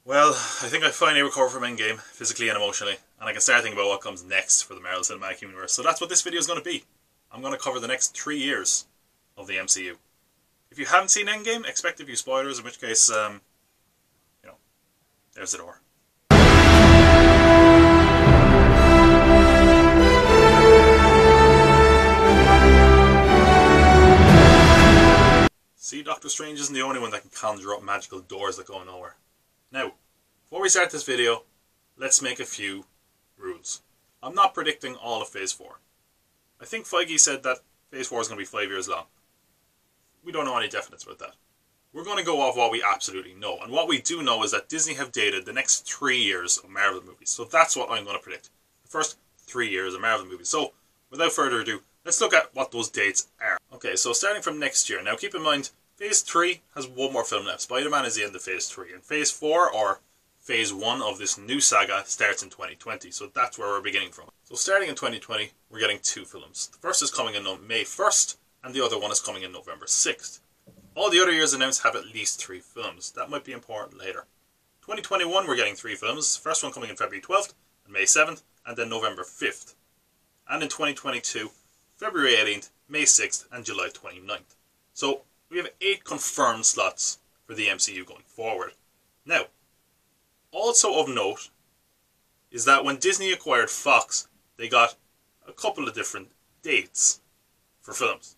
Well, I think I finally recovered from Endgame, physically and emotionally, and I can start thinking about what comes next for the Marvel Cinematic Universe. So that's what this video is going to be. I'm going to cover the next 3 years of the MCU. If you haven't seen Endgame, expect a few spoilers, in which case, there's the door. See, Doctor Strange isn't the only one that can conjure up magical doors that go nowhere. Now, before we start this video, let's make a few rules. I'm not predicting all of Phase 4. I think Feige said that Phase 4 is going to be 5 years long. We don't know any definites about that. We're going to go off what we absolutely know. And what we do know is that Disney have dated the next 3 years of Marvel movies. So that's what I'm going to predict. The first 3 years of Marvel movies. So, without further ado, let's look at what those dates are. Okay, so starting from next year. Now keep in mind, Phase 3 has one more film left. Spider-Man is the end of Phase 3. And Phase 4, or Phase 1 of this new saga, starts in 2020. So that's where we're beginning from. So starting in 2020, we're getting 2 films. The first is coming in on May 1st, and the other one is coming in November 6th. All the other years announced have at least 3 films. That might be important later. 2021, we're getting 3 films. First one coming in February 12th, and May 7th, and then November 5th. And in 2022, February 18th, May 6th, and July 29th. So, we have 8 confirmed slots for the MCU going forward. Now, also of note is that when Disney acquired Fox, they got a couple of different dates for films.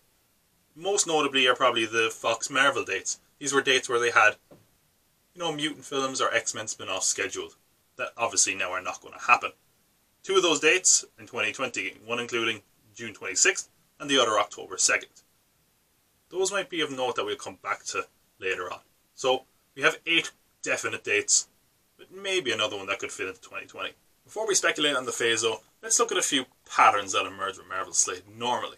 Most notably are probably the Fox Marvel dates. These were dates where they had, mutant films or X-Men spin-offs scheduled that obviously now are not going to happen. 2 of those dates in 2020, one including June 26th and the other October 2nd. Those might be of note that we'll come back to later on. So we have 8 definite dates, but maybe another one that could fit into 2020. Before we speculate on the phase though, let's look at a few patterns that emerge with Marvel's slate normally.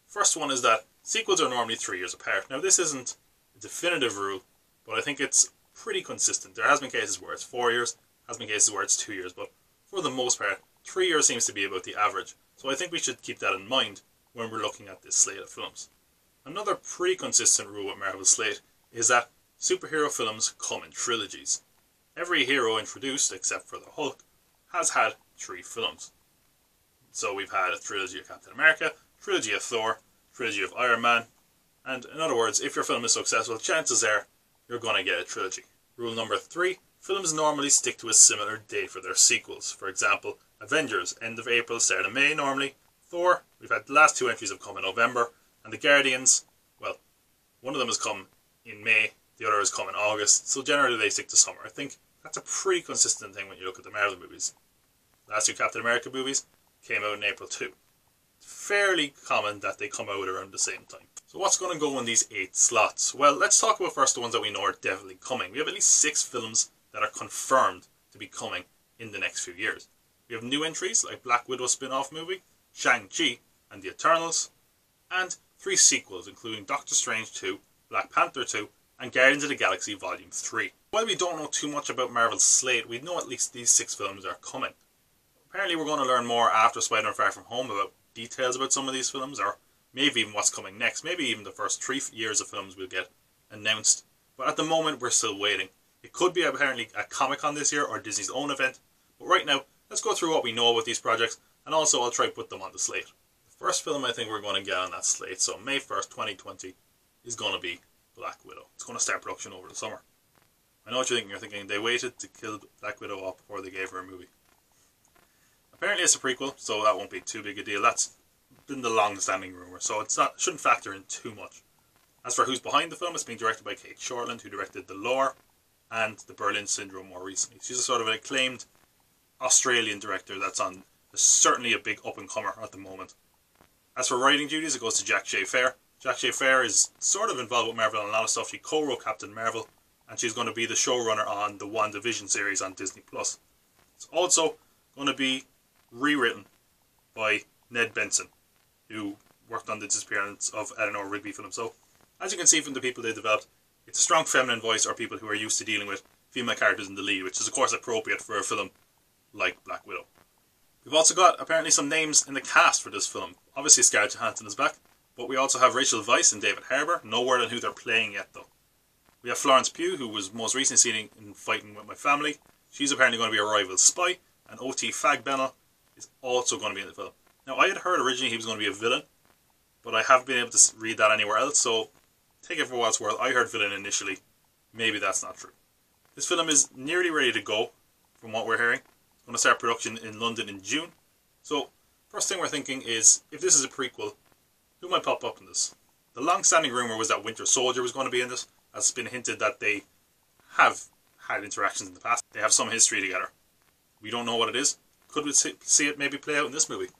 First one is that sequels are normally 3 years apart. Now this isn't a definitive rule, but I think it's pretty consistent. There has been cases where it's 4 years, has been cases where it's 2 years, but for the most part, 3 years seems to be about the average. So I think we should keep that in mind when we're looking at this slate of films. Another pretty consistent rule with Marvel's slate is that superhero films come in trilogies. Every hero introduced, except for the Hulk, has had 3 films. So we've had a trilogy of Captain America, trilogy of Thor, trilogy of Iron Man, and in other words, if your film is successful, chances are you're going to get a trilogy. Rule number 3, films normally stick to a similar date for their sequels. For example, Avengers, end of April, start of May normally. Thor, we've had the last 2 entries have come in November. And the Guardians, well, one of them has come in May, the other has come in August. So generally they stick to summer. I think that's a pretty consistent thing when you look at the Marvel movies. Last 2 Captain America movies came out in April too. It's fairly common that they come out around the same time. So what's going to go in these 8 slots? Well, let's talk about first the ones that we know are definitely coming. We have at least 6 films that are confirmed to be coming in the next few years. We have new entries like Black Widow spin-off movie, ShangChi and the Eternals, and 3 sequels including Doctor Strange 2, Black Panther 2 and Guardians of the Galaxy Volume 3. While we don't know too much about Marvel's slate, we know at least these 6 films are coming. Apparently we're going to learn more after Spider-Man Far From Home about details about some of these films, or maybe even what's coming next. Maybe even the first 3 years of films will get announced. But at the moment we're still waiting. It could be apparently a Comic-Con this year or Disney's own event. But right now, let's go through what we know about these projects, and also I'll try to put them on the slate. The first film I think we're going to get on that slate, so May 1st, 2020, is going to be Black Widow. It's going to start production over the summer. I know what you're thinking. You're thinking they waited to kill Black Widow off before they gave her a movie. Apparently it's a prequel, so that won't be too big a deal. That's been the long-standing rumour, so shouldn't factor in too much. As for who's behind the film, it's being directed by Kate Shortland, who directed The Lore and The Berlin Syndrome more recently. She's a sort of an acclaimed Australian director that's certainly a big up-and-comer at the moment. As for writing duties, it goes to Jack Shea Fair. Jack Shea Fair is sort of involved with Marvel on a lot of stuff. She co-wrote Captain Marvel, and she's going to be the showrunner on the WandaVision series on Disney+. It's also going to be rewritten by Ned Benson, who worked on the disappearance of Eleanor Rigby film. So, as you can see from the people they developed, it's a strong feminine voice or people who are used to dealing with female characters in the lead, which is of course appropriate for a film like Black Widow. We've also got apparently some names in the cast for this film. Obviously Scarlett Johansson is back, but we also have Rachel Weisz and David Harbour. No word on who they're playing yet though. We have Florence Pugh, who was most recently seen in Fighting With My Family. She's apparently going to be a rival spy. And O.T. Fagbennel is also going to be in the film. Now, I had heard originally he was going to be a villain, but I haven't been able to read that anywhere else, so take it for what it's worth. I heard villain initially. Maybe that's not true. This film is nearly ready to go, from what we're hearing. It's going to start production in London in June. So, first thing we're thinking is, if this is a prequel, who might pop up in this? The long-standing rumour was that Winter Soldier was going to be in this, as it's been hinted that they have had interactions in the past. They have some history together. We don't know what it is. Could we see it maybe play out in this movie?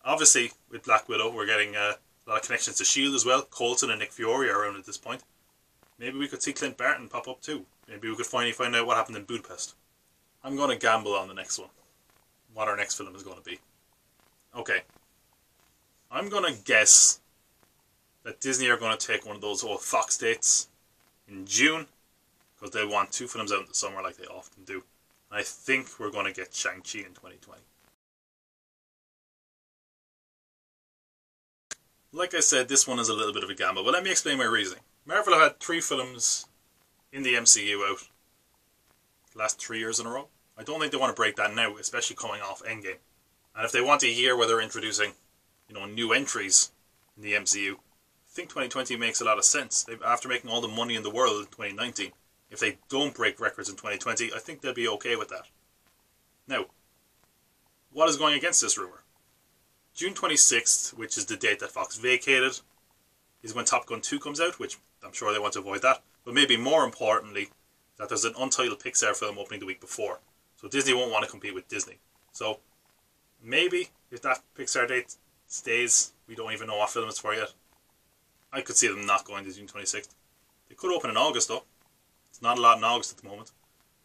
Obviously, with Black Widow, we're getting a lot of connections to S.H.I.E.L.D. as well. Coulson and Nick Fury are around at this point. Maybe we could see Clint Barton pop up too. Maybe we could finally find out what happened in Budapest. I'm going to gamble on the next one. What our next film is going to be. Okay. I'm going to guess that Disney are going to take one of those old Fox dates in June, because they want 2 films out in the summer like they often do. And I think we're going to get ShangChi in 2020. Like I said, this one is a little bit of a gamble, but let me explain my reasoning. Marvel have had 3 films in the MCU out the last 3 years in a row. I don't think they want to break that now, especially coming off Endgame. And if they want a year where they're introducing, new entries in the MCU, I think 2020 makes a lot of sense. After making all the money in the world in 2019, if they don't break records in 2020, I think they'll be okay with that. Now, what is going against this rumour? June 26th, which is the date that Fox vacated, is when Top Gun 2 comes out, which I'm sure they want to avoid that. But maybe more importantly, that there's an untitled Pixar film opening the week before. So Disney won't want to compete with Disney. So maybe if that Pixar date stays, we don't even know what film it's for yet. I could see them not going to June 26th. They could open in August though. It's not a lot in August at the moment.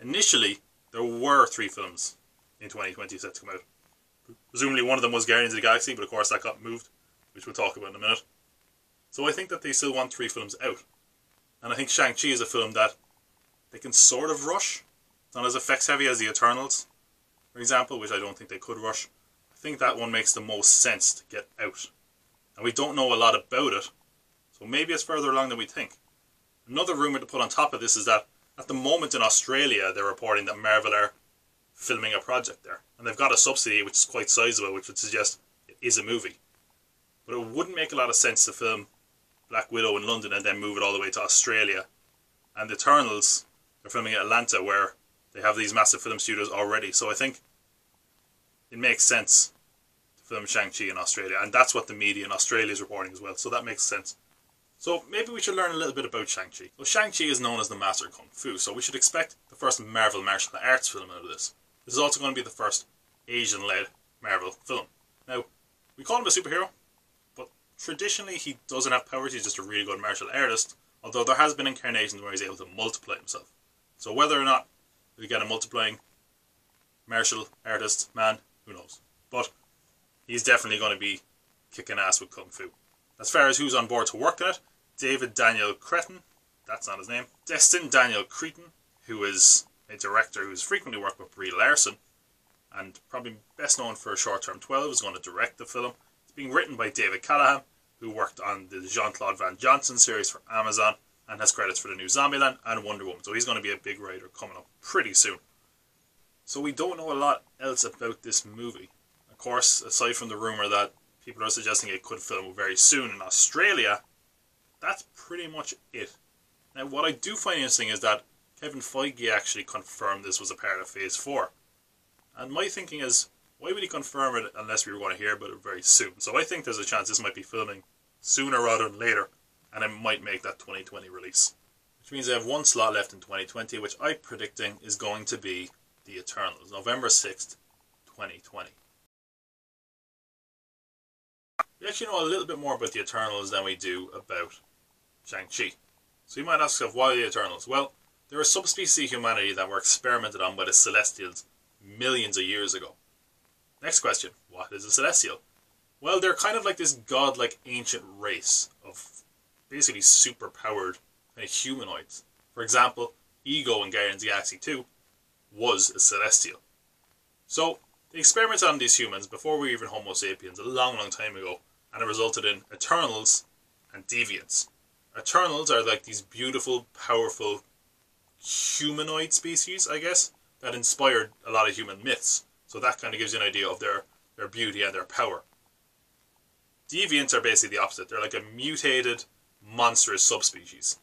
Initially, there were 3 films in 2020 set to come out. Presumably one of them was Guardians of the Galaxy, but of course that got moved, which we'll talk about in a minute. So I think that they still want 3 films out. And I think Shang-Chi is a film that they can sort of rush. It's not as effects heavy as the Eternals, for example, which I don't think they could rush. I think that one makes the most sense to get out. And we don't know a lot about it, so maybe it's further along than we think. Another rumour to put on top of this is that at the moment in Australia, they're reporting that Marvel are filming a project there. And they've got a subsidy which is quite sizable, which would suggest it is a movie. But it wouldn't make a lot of sense to film Black Widow in London and then move it all the way to Australia. And the Eternals, they're filming in Atlanta, where they have these massive film studios already. So I think it makes sense to film Shang-Chi in Australia. And that's what the media in Australia is reporting as well. So that makes sense. So maybe we should learn a little bit about Shang-Chi. So Shang-Chi is known as the Master of Kung Fu. So we should expect the first Marvel martial arts film out of this. This is also going to be the first Asian-led Marvel film. Now, we call him a superhero, but traditionally he doesn't have powers, he's just a really good martial artist, although there has been incarnations where he's able to multiply himself. So whether or not we get a multiplying martial artist man, who knows. But he's definitely going to be kicking ass with Kung Fu. As far as who's on board to work on it, David Daniel Cretton, that's not his name, Destin Daniel Cretton, who is a director who's frequently worked with Brie Larson, and probably best known for Short Term 12, is going to direct the film. It's being written by David Callahan, who worked on the Jean-Claude Van Johnson series for Amazon, and has credits for the new Zombieland and Wonder Woman, so he's going to be a big writer coming up pretty soon. So we don't know a lot else about this movie. Of course, aside from the rumour that people are suggesting it could film very soon in Australia, that's pretty much it. Now, what I do find interesting is that Kevin Feige actually confirmed this was a part of Phase 4. And my thinking is, why would he confirm it unless we were going to hear about it very soon? So I think there's a chance this might be filming sooner rather than later, and it might make that 2020 release. Which means I have one slot left in 2020, which I'm predicting is going to be The Eternals, November 6th, 2020. We actually know a little bit more about The Eternals than we do about Shang-Chi. So you might ask yourself, why the Eternals? Well, they're a subspecies of humanity that were experimented on by the Celestials millions of years ago. Next question, what is a Celestial? Well, they're kind of like this godlike ancient race of basically super-powered kind of humanoids. For example, Ego in Guardians of the Galaxy 2 was a Celestial. So, they experimented on these humans before we were even Homo sapiens a long, long time ago, and it resulted in Eternals and Deviants. Eternals are like these beautiful, powerful, humanoid species, I guess, that inspired a lot of human myths. So that kind of gives you an idea of their beauty and their power. Deviants are basically the opposite. They're like a mutated, monstrous subspecies.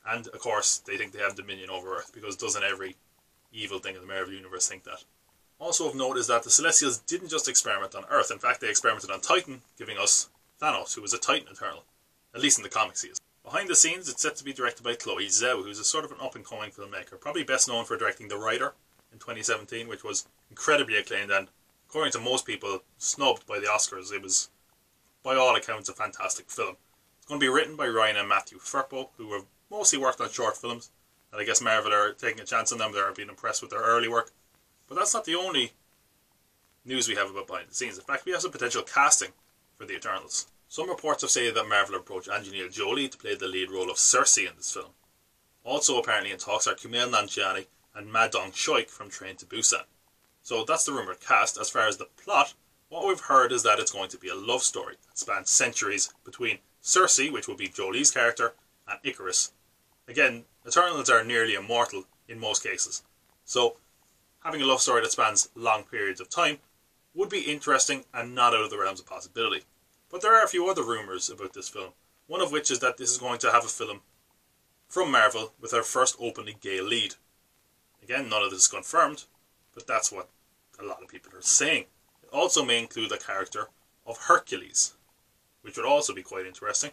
And, of course, they think they have dominion over Earth, because doesn't every evil thing in the Marvel Universe think that? Also of note is that the Celestials didn't just experiment on Earth. In fact, they experimented on Titan, giving us Thanos, who was a Titan Eternal. At least in the comics he is. Behind the scenes, it's set to be directed by Chloe Zhao, who's a sort of an up-and-coming filmmaker. Probably best known for directing The Rider in 2017, which was incredibly acclaimed and, according to most people, snubbed by the Oscars. It was, by all accounts, a fantastic film. It's going to be written by Ryan and Matthew Firpo, who have mostly worked on short films, and I guess Marvel are taking a chance on them. They're being impressed with their early work. But that's not the only news we have about behind the scenes. In fact, we have some potential casting for the Eternals. Some reports have stated that Marvel approached Angelina Jolie to play the lead role of Cersei in this film. Also apparently in talks are Kumail Nanjiani and Ma Dong-seok from Train to Busan. So that's the rumoured cast. As far as the plot, what we've heard is that it's going to be a love story that spans centuries between Cersei, which will be Jolie's character, and Icarus. Again, Eternals are nearly immortal in most cases. So having a love story that spans long periods of time would be interesting and not out of the realms of possibility. But there are a few other rumours about this film, one of which is that this is going to have a film from Marvel with our first openly gay lead. Again, none of this is confirmed, but that's what a lot of people are saying. It also may include the character of Hercules, which would also be quite interesting.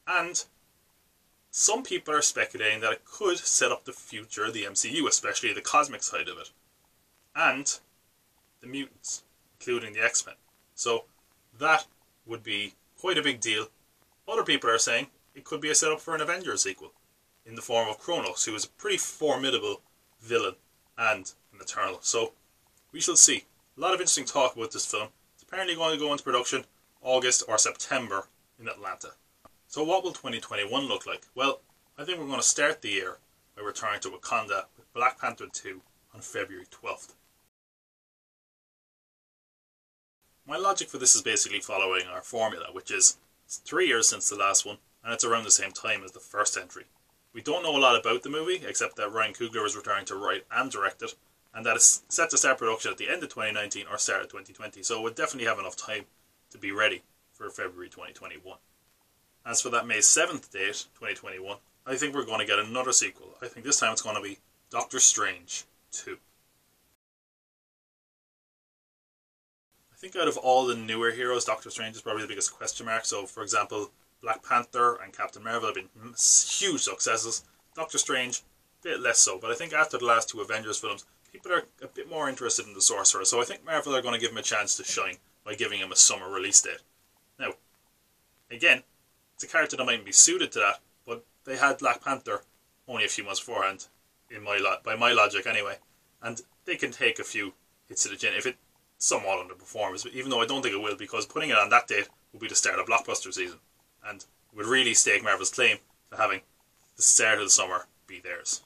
And some people are speculating that it could set up the future of the MCU, especially the cosmic side of it. And the mutants, including the X-Men. So that would be quite a big deal. Other people are saying it could be a setup for an Avengers sequel in the form of Kronos, who is a pretty formidable villain and an Eternal. So we shall see. A lot of interesting talk about this film. It's apparently going to go into production August or September in Atlanta. So what will 2021 look like? Well, I think we're going to start the year by returning to Wakanda with Black Panther 2 on February 12th. My logic for this is basically following our formula, which is it's 3 years since the last one, and it's around the same time as the first entry. We don't know a lot about the movie, except that Ryan Coogler is returning to write and direct it, and that it's set to start production at the end of 2019 or start of 2020, so we'll definitely have enough time to be ready for February 2021. As for that May 7th date, 2021, I think we're going to get another sequel. I think this time it's going to be Doctor Strange 2. I think out of all the newer heroes, Doctor Strange is probably the biggest question mark. So, for example, Black Panther and Captain Marvel have been huge successes. Doctor Strange, a bit less so. But I think after the last two Avengers films, people are a bit more interested in the Sorcerer. So I think Marvel are going to give him a chance to shine by giving him a summer release date. Now, again, it's a character that mightn't be suited to that, but they had Black Panther only a few months beforehand, by my logic anyway. And they can take a few hits to the chin if it somewhat underperforms, even though I don't think it will, because putting it on that date will be the start of blockbuster season, and it would really stake Marvel's claim to having the start of the summer be theirs.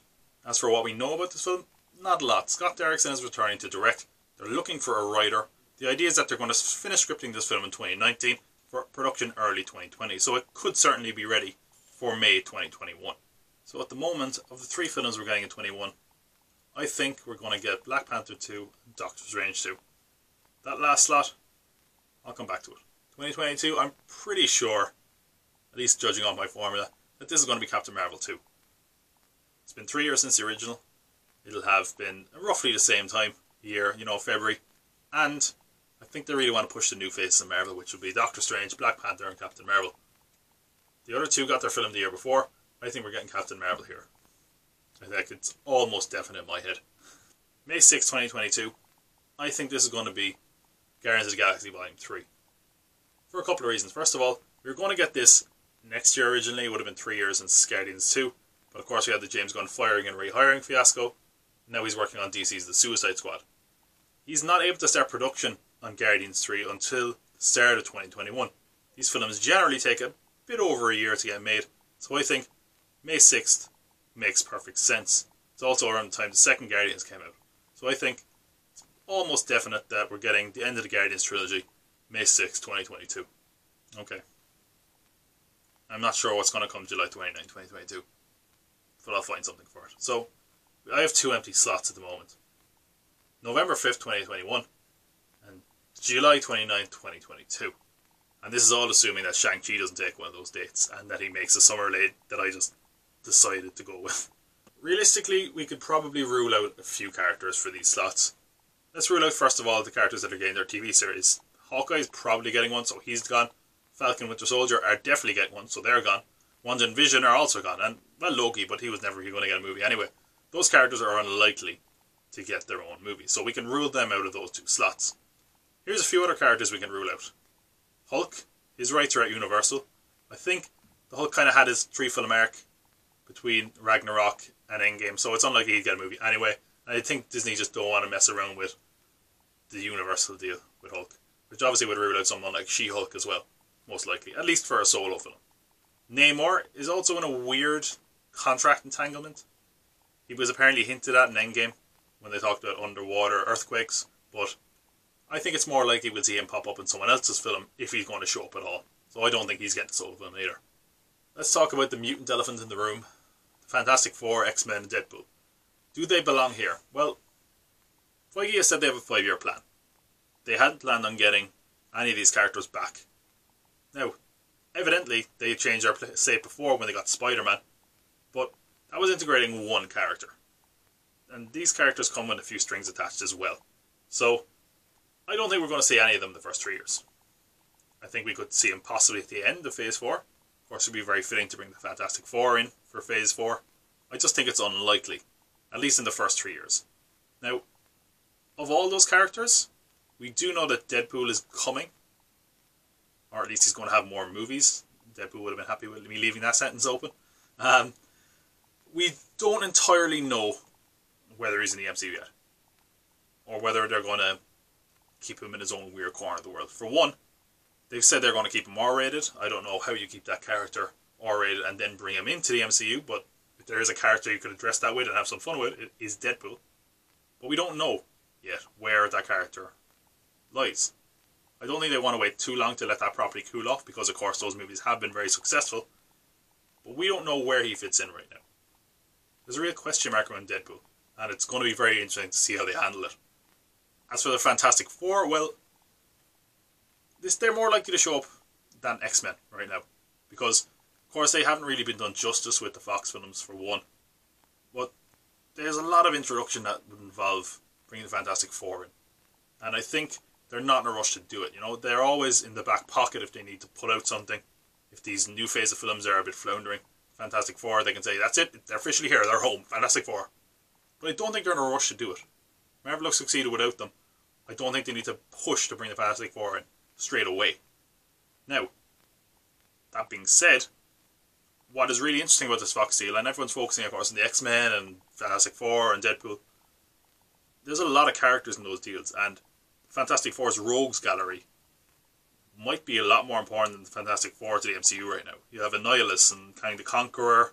As for what we know about this film, not a lot. Scott Derrickson is returning to direct. They're looking for a writer. The idea is that they're going to finish scripting this film in 2019 for production early 2020, so it could certainly be ready for May 2021. So at the moment, of the 3 films we're getting in 2021, I think we're going to get Black Panther 2 and Doctor Strange 2. That last slot, I'll come back to it. 2022, I'm pretty sure, at least judging on my formula, that this is going to be Captain Marvel 2. It's been 3 years since the original. It'll have been roughly the same time, year, February. And I think they really want to push the new faces in Marvel, which will be Doctor Strange, Black Panther and Captain Marvel. The other two got their film the year before. I think we're getting Captain Marvel here. I think it's almost definite in my head. May 6, 2022. I think this is going to be Guardians of the Galaxy Volume 3. For a couple of reasons. First of all, we were going to get this next year originally. It would have been 3 years since Guardians 2. But of course we had the James Gunn firing and rehiring fiasco. Now he's working on DC's The Suicide Squad. He's not able to start production on Guardians 3 until the start of 2021. These films generally take a bit over a year to get made. So I think May 6th makes perfect sense. It's also around the time the second Guardians came out. So I think almost definite that we're getting the end of the Guardians trilogy May 6, 2022. Okay. I'm not sure what's going to come July 29, 2022. But I'll find something for it. So, I have 2 empty slots at the moment. November 5th, 2021 and July 29th, 2022. And this is all assuming that ShangChi doesn't take one of those dates and that he makes a summer late that I just decided to go with. Realistically, we could probably rule out a few characters for these slots. Let's rule out first of all the characters that are getting their TV series. Hawkeye's probably getting one, so he's gone. Falcon, Winter Soldier are definitely getting one, so they're gone. Wanda and Vision are also gone, and well, Loki, but he was never going to get a movie anyway. Those characters are unlikely to get their own movie, so we can rule them out of those 2 slots. Here's a few other characters we can rule out. Hulk, his rights are at Universal. I think the Hulk kind of had his 3-film arc between Ragnarok and Endgame, so it's unlikely he'd get a movie anyway. And I think Disney just don't want to mess around with the Universal deal with Hulk, which obviously would rule out someone like She-Hulk as well, most likely, at least for a solo film. Namor is also in a weird contract entanglement. He was apparently hinted at in Endgame when they talked about underwater earthquakes, but I think it's more likely we'll see him pop up in someone else's film if he's going to show up at all. So I don't think he's getting a solo film either. Let's talk about the mutant elephant in the room. The Fantastic Four, XMen and Deadpool. Do they belong here? Well, Feige has said they have a 5-year plan. They hadn't planned on getting any of these characters back. Now, evidently, they changed their slate before when they got Spider-Man, but that was integrating one character. And these characters come with a few strings attached as well. So, I don't think we're going to see any of them in the first 3 years. I think we could see them possibly at the end of Phase 4. Of course, it would be very fitting to bring the Fantastic Four in for Phase 4. I just think it's unlikely, at least in the first 3 years. Now, of all those characters, we do know that Deadpool is coming. Or at least he's going to have more movies. Deadpool would have been happy with me leaving that sentence open. We don't entirely know whether he's in the MCU yet. Or whether they're going to keep him in his own weird corner of the world. For one, they've said they're going to keep him R-rated. I don't know how you keep that character R-rated and then bring him into the MCU, but if there is a character you could address that with and have some fun with, it is Deadpool. But we don't know yet where that character lies. I don't think they want to wait too long to let that property cool off, because of course those movies have been very successful. But we don't know where he fits in right now. There's a real question mark around Deadpool, and it's going to be very interesting to see how they handle it. As for the Fantastic Four, well, they're more likely to show up than X-Men right now. Because, of course, they haven't really been done justice with the Fox films, for one. But there's a lot of introduction that would involve bringing the Fantastic Four in. And I think they're not in a rush to do it. You know, they're always in the back pocket if they need to put out something. If these new phase of films are a bit floundering, Fantastic Four, they can say, that's it, they're officially here, they're home, Fantastic Four. But I don't think they're in a rush to do it. Marvel have succeeded without them. I don't think they need to push to bring the Fantastic Four in straight away. Now, that being said, what is really interesting about this Fox deal, and everyone's focusing of course on the X-Men and Fantastic Four and Deadpool, there's a lot of characters in those deals, and Fantastic Four's Rogues Gallery might be a lot more important than the Fantastic Four to the MCU right now. You have Annihilus and Kang the Conqueror,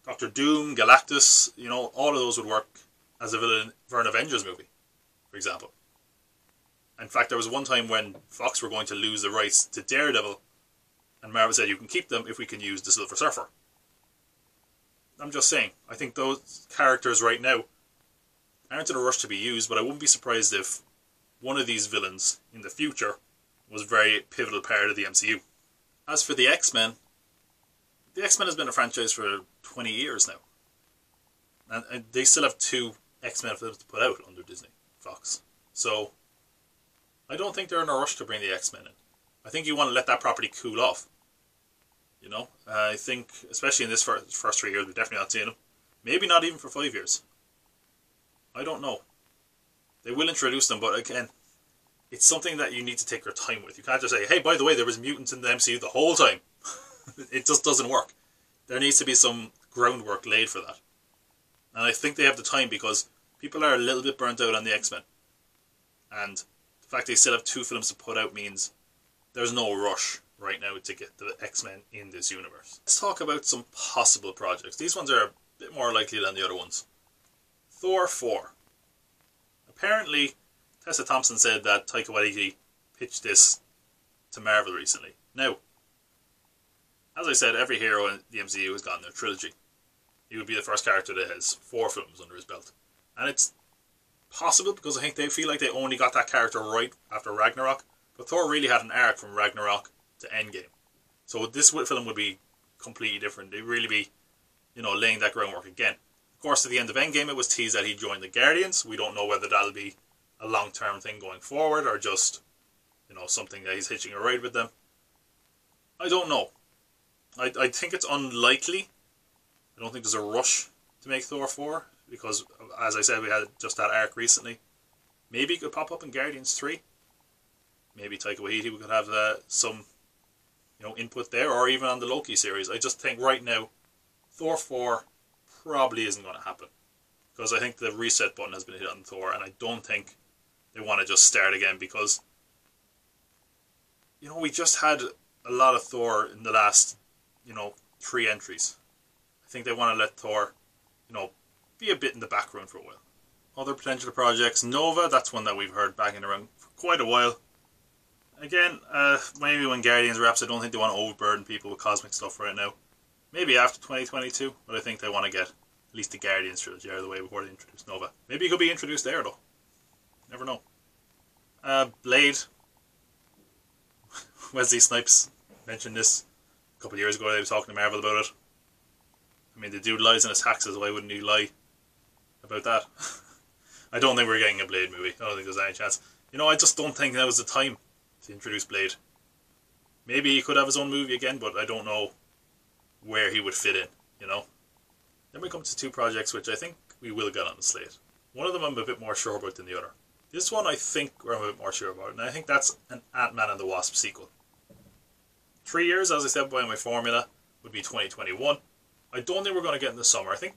Doctor Doom, Galactus, you know, all of those would work as a villain for an Avengers movie, for example. In fact, there was one time when Fox were going to lose the rights to Daredevil, and Marvel said, you can keep them if we can use the Silver Surfer. I'm just saying, I think those characters right now aren't in a rush to be used, but I wouldn't be surprised if one of these villains in the future was a very pivotal part of the MCU. As for the X-Men has been a franchise for 20 years now. And they still have 2 X-Men films to put out under Disney, Fox. So, I don't think they're in a rush to bring the X-Men in. I think you want to let that property cool off. You know, I think, especially in this first 3 years, we're definitely not seeing them. Maybe not even for 5 years. I don't know. They will introduce them, but again, it's something that you need to take your time with. You can't just say, hey, by the way, there was mutants in the MCU the whole time. It just doesn't work. There needs to be some groundwork laid for that. And I think they have the time, because people are a little bit burnt out on the X-Men. And the fact they still have 2 films to put out means there's no rush right now to get the X-Men in this universe. Let's talk about some possible projects. These ones are a bit more likely than the other ones. Thor 4. Apparently, Tessa Thompson said that Taika Waititi pitched this to Marvel recently. Now, As I said, every hero in the MCU has gotten their trilogy. He would be the first character that has 4 films under his belt. And it's possible because I think they feel like they only got that character right after Ragnarok. But Thor really had an arc from Ragnarok to Endgame. So this film would be completely different. They'd really be, laying that groundwork again. Of course, at the end of Endgame, it was teased that he joined the Guardians. We don't know whether that'll be a long-term thing going forward or just, something that he's hitching a ride with them. I don't know. I think it's unlikely. I don't think there's a rush to make Thor 4 because, as I said, we had just that arc recently. Maybe it could pop up in Guardians 3. Maybe Taika Waititi could have some, input there, or even on the Loki series. I just think right now, Thor 4 probably isn't going to happen because I think the reset button has been hit on Thor, and I don't think they want to just start again because, we just had a lot of Thor in the last, 3 entries. I think they want to let Thor, be a bit in the background for a while. Other potential projects, Nova, that's one that we've heard banging around for quite a while. Again, maybe when Guardians wraps, I don't think they want to overburden people with cosmic stuff right now. Maybe after 2022, but I think they want to get at least the Guardians trilogy out of the way before they introduce Nova. Maybe it could be introduced there though. Never know. Blade. Wesley Snipes mentioned this a couple of years ago. They were talking to Marvel about it. I mean, the dude lies in his taxes. Why wouldn't he lie about that? I don't think we're getting a Blade movie. I don't think there's any chance. I just don't think that was the time to introduce Blade. Maybe he could have his own movie again, but I don't know where he would fit in, Then we come to 2 projects which I think we will get on the slate. One of them I'm a bit more sure about than the other. This one I think I'm a bit more sure about, and I think that's an Ant-Man and the Wasp sequel. 3 years, as I said by my formula, would be 2021. I don't think we're going to get in the summer. I think,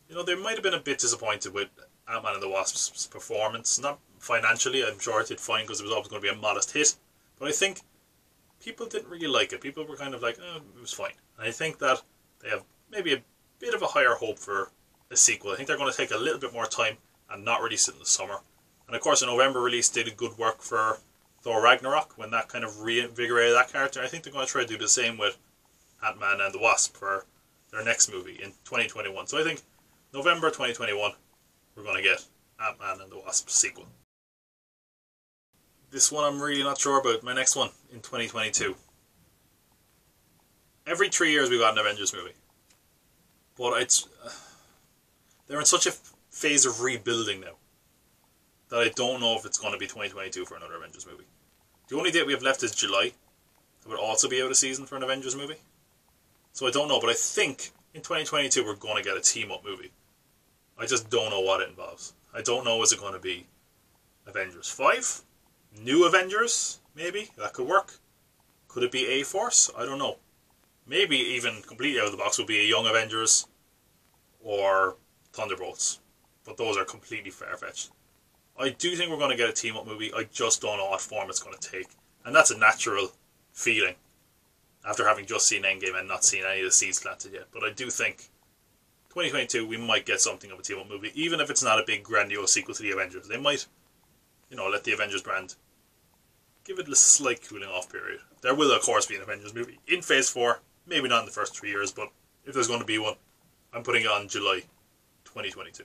they might have been a bit disappointed with Ant-Man and the Wasp's performance. Not financially, I'm sure it did fine because it was always going to be a modest hit. But I think people didn't really like it. People were kind of like, it was fine. And I think that they have maybe a bit of a higher hope for a sequel. I think they're going to take a little bit more time and not release it in the summer. And of course, a November release did good work for Thor Ragnarok when that kind of reinvigorated that character. I think they're going to try to do the same with Ant-Man and the Wasp for their next movie in 2021. So I think November 2021, we're going to get Ant-Man and the Wasp sequel. This one I'm really not sure about. My next one in 2022. Every 3 years we got an Avengers movie. But they're in such a phase of rebuilding now that I don't know if it's going to be 2022 for another Avengers movie. The only date we have left is July. It would also be out of season for an Avengers movie. So I don't know, but I think in 2022 we're going to get a team-up movie. I just don't know what it involves. I don't know, is it going to be Avengers 5? New Avengers? Maybe? That could work. Could it be A-Force? I don't know. Maybe even completely out of the box would be a Young Avengers or Thunderbolts. But those are completely far-fetched. I do think we're going to get a team-up movie. I just don't know what form it's going to take. And that's a natural feeling after having just seen Endgame and not seen any of the seeds planted yet. But I do think 2022 we might get something of a team-up movie, even if it's not a big grandiose sequel to the Avengers. They might, let the Avengers brand give it a slight cooling off period. There will of course be an Avengers movie in Phase 4, maybe not in the first 3 years, but if there's going to be one, I'm putting it on July 2022.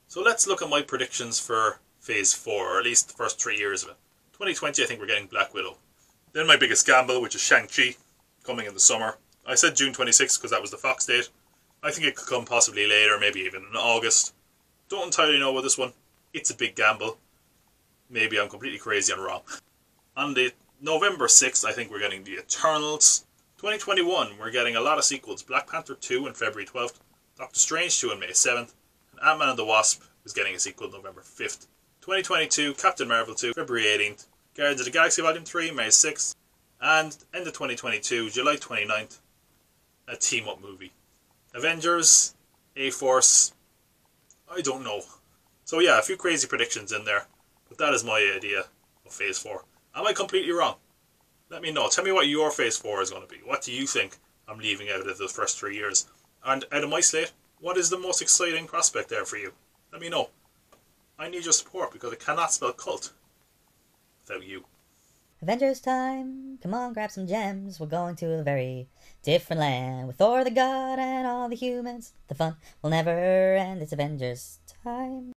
So let's look at my predictions for Phase 4, or at least the first 3 years of it. 2020 I think we're getting Black Widow. Then my biggest gamble, which is ShangChi, coming in the summer. I said June 26th because that was the Fox date. I think it could come possibly later, maybe even in August. Don't entirely know about this one. It's a big gamble. Maybe I'm completely crazy and wrong. On the November 6th, I think we're getting The Eternals. 2021, we're getting a lot of sequels. Black Panther 2 on February 12th. Doctor Strange 2 on May 7th. And Ant-Man and the Wasp is getting a sequel November 5th. 2022, Captain Marvel 2, February 18th. Guardians of the Galaxy Volume 3, May 6th. And end of 2022, July 29th, a team-up movie. Avengers, A-Force, I don't know. So yeah, a few crazy predictions in there. But that is my idea of Phase 4. Am I completely wrong? Let me know. Tell me what your Phase 4 is going to be. What do you think I'm leaving out of the first 3 years? And out of my slate, what is the most exciting prospect there for you? Let me know. I need your support because I cannot spell cult without you. Avengers time, come on, grab some gems. We're going to a very different land with Thor the God and all the humans. The fun will never end. It's Avengers time.